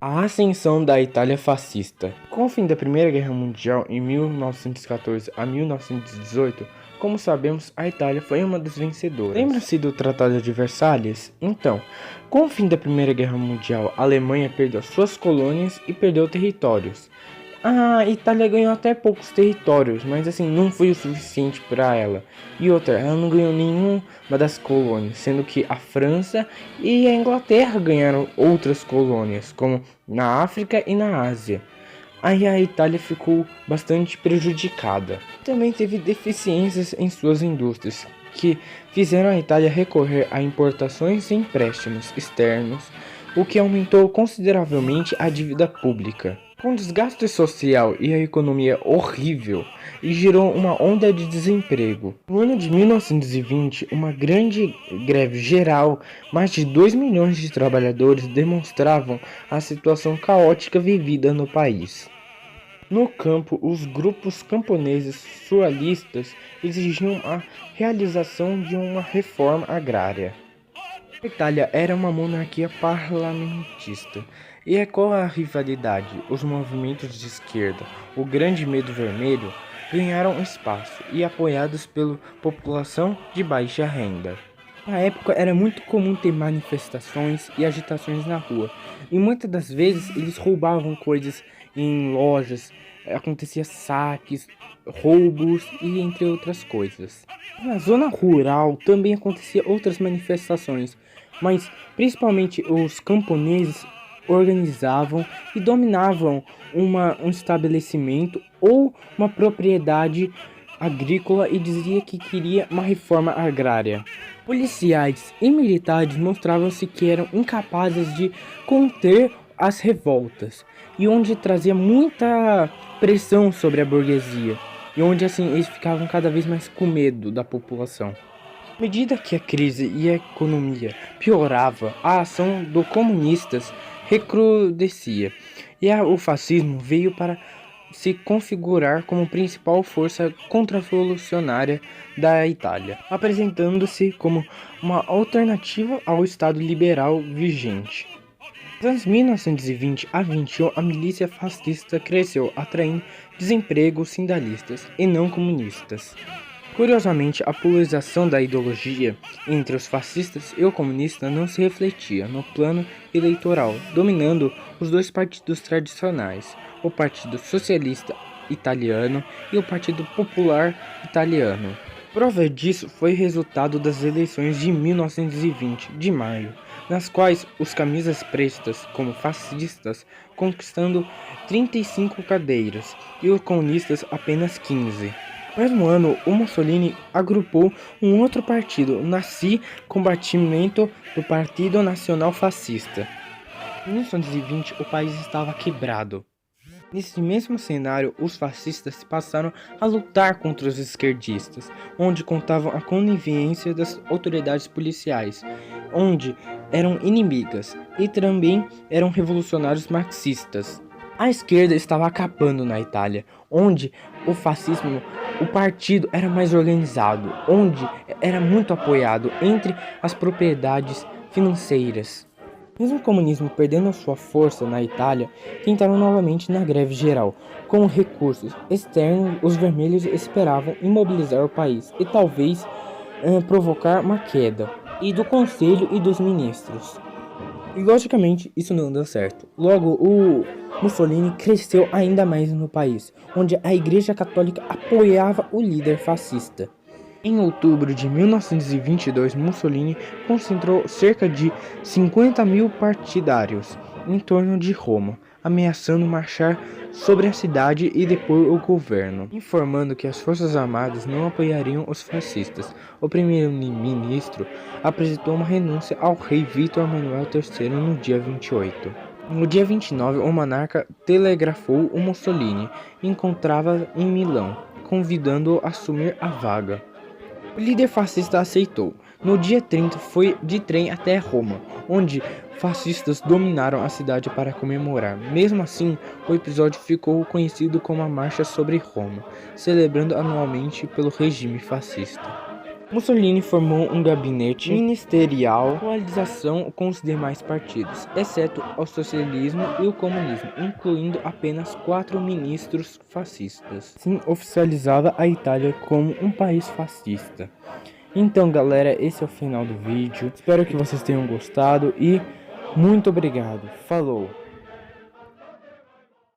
A ascensão da Itália fascista. Com o fim da Primeira Guerra Mundial em 1914 a 1918, como sabemos, a Itália foi uma das vencedoras. Lembra-se do Tratado de Versalhes? Então, com o fim da Primeira Guerra Mundial, a Alemanha perdeu suas colônias e perdeu territórios. A Itália ganhou até poucos territórios, mas assim, não foi o suficiente para ela. E outra, ela não ganhou nenhuma das colônias, sendo que a França e a Inglaterra ganharam outras colônias, como na África e na Ásia. Aí a Itália ficou bastante prejudicada. Também teve deficiências em suas indústrias, que fizeram a Itália recorrer a importações e empréstimos externos, o que aumentou consideravelmente a dívida pública. Com desgaste social e a economia horrível, e gerou uma onda de desemprego. No ano de 1920, uma grande greve geral, mais de 2 milhões de trabalhadores demonstravam a situação caótica vivida no país. No campo, os grupos camponeses surrealistas exigiam a realização de uma reforma agrária. A Itália era uma monarquia parlamentista, e com a rivalidade, os movimentos de esquerda, o Grande Medo Vermelho, ganharam espaço e apoiados pela população de baixa renda. Na época era muito comum ter manifestações e agitações na rua, e muitas das vezes eles roubavam coisas em lojas, acontecia saques, roubos e entre outras coisas. Na zona rural também acontecia outras manifestações, mas principalmente os camponeses organizavam e dominavam um estabelecimento ou uma propriedade agrícola e dizia que queria uma reforma agrária. Policiais e militares mostravam-se que eram incapazes de conter as revoltas, e onde trazia muita pressão sobre a burguesia, e onde assim eles ficavam cada vez mais com medo da população. À medida que a crise e a economia piorava, a ação dos comunistas recrudescia, e o fascismo veio para se configurar como principal força contra-revolucionária da Itália, apresentando-se como uma alternativa ao Estado liberal vigente. Nos anos 1920 a 21, a milícia fascista cresceu, atraindo desemprego sindicalistas e não comunistas. Curiosamente, a polarização da ideologia entre os fascistas e o comunista não se refletia no plano eleitoral, dominando os dois partidos tradicionais, o Partido Socialista Italiano e o Partido Popular Italiano. Prova disso foi o resultado das eleições de 1920 de maio, nas quais os camisas pretas, como fascistas, conquistando 35 cadeiras e os comunistas apenas 15. No mesmo ano, o Mussolini agrupou um outro partido, Nazi Combatimento do Partido Nacional Fascista. Em 1920, o país estava quebrado. Nesse mesmo cenário, os fascistas passaram a lutar contra os esquerdistas, onde contavam a conivência das autoridades policiais, onde eram inimigas, e também eram revolucionários marxistas. A esquerda estava acabando na Itália, onde o fascismo, o partido era mais organizado, onde era muito apoiado entre as propriedades financeiras. Mesmo o comunismo perdendo sua força na Itália, tentaram novamente na greve geral. Com recursos externos, os vermelhos esperavam imobilizar o país e talvez provocar uma queda e do Conselho e dos ministros. E logicamente isso não deu certo. Logo, o Mussolini cresceu ainda mais no país, onde a Igreja Católica apoiava o líder fascista. Em outubro de 1922, Mussolini concentrou cerca de 50 mil partidários em torno de Roma, ameaçando marchar sobre a cidade e depor o governo, informando que as forças armadas não apoiariam os fascistas. O primeiro-ministro apresentou uma renúncia ao rei Vítor Manuel III no dia 28. No dia 29, o monarca telegrafou o Mussolini e encontrava em Milão, convidando-o a assumir a vaga. O líder fascista aceitou. No dia 30 foi de trem até Roma, onde fascistas dominaram a cidade para comemorar. Mesmo assim, o episódio ficou conhecido como a Marcha sobre Roma, celebrando anualmente pelo regime fascista. Mussolini formou um gabinete ministerial de coalização com os demais partidos, exceto o socialismo e o comunismo, incluindo apenas 4 ministros fascistas. Assim, oficializava a Itália como um país fascista. Então, galera, esse é o final do vídeo. Espero que vocês tenham gostado e muito obrigado. Falou!